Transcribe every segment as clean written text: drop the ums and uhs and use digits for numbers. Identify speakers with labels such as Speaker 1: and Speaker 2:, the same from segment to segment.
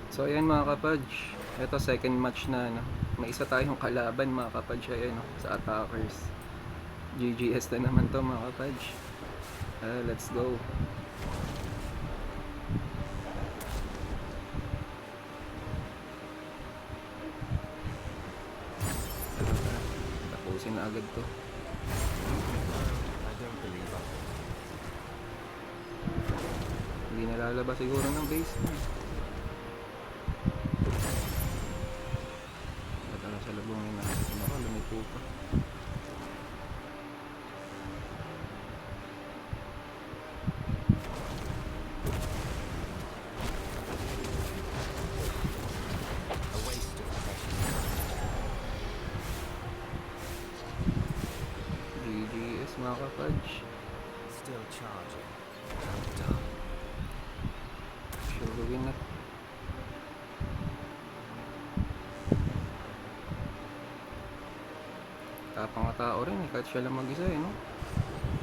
Speaker 1: So ayan mga kapadge, ito second match na ano. May isa tayong kalaban mga kapadge, ayan no, sa attackers. GGS na naman to mga kapadge. Let's go. Tapusin na agad to. Hindi nalalabas siguro ng base na. Bata sa labungin na. Baka lumipo pa. GGS mga kapadge.
Speaker 2: Still charging. Done.
Speaker 1: Sure win na. Tapang nga tao rin eh, kahit siya lang mag-isa eh, no?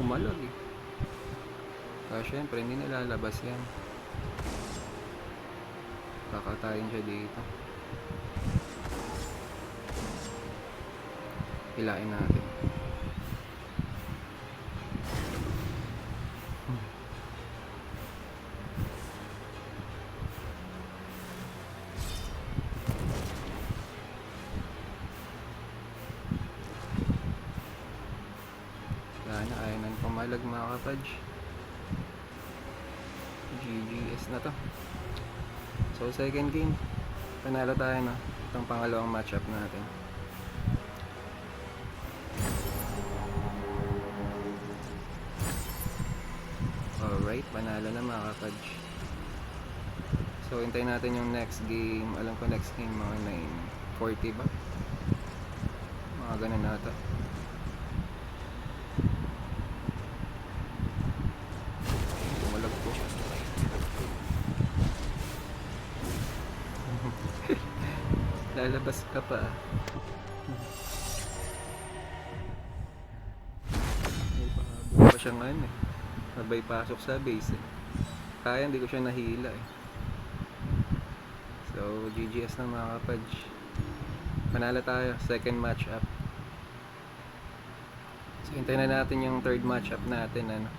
Speaker 1: Umalag eh. Kaya syempre, hindi nalalabas yan. Kakatayin siya dito. Hilain natin. Ayaw nang pumalag mga kapadge. GGS na to. So second game, panalo tayo na. Itong pangalawang matchup natin. Alright, panalo na mga kapadge. So hintayin natin yung next game. Alam ko next game mga 9:40 ba? Mga ganun nata. Lalabas ka pa. May pahabol pa siya ngayon eh. Sabay pasok sa base eh. Kaya hindi ko siya nahila eh. So GGS na mga kapadge. Panalo tayo, second match up. So hintayin na natin yung third match up natin ano.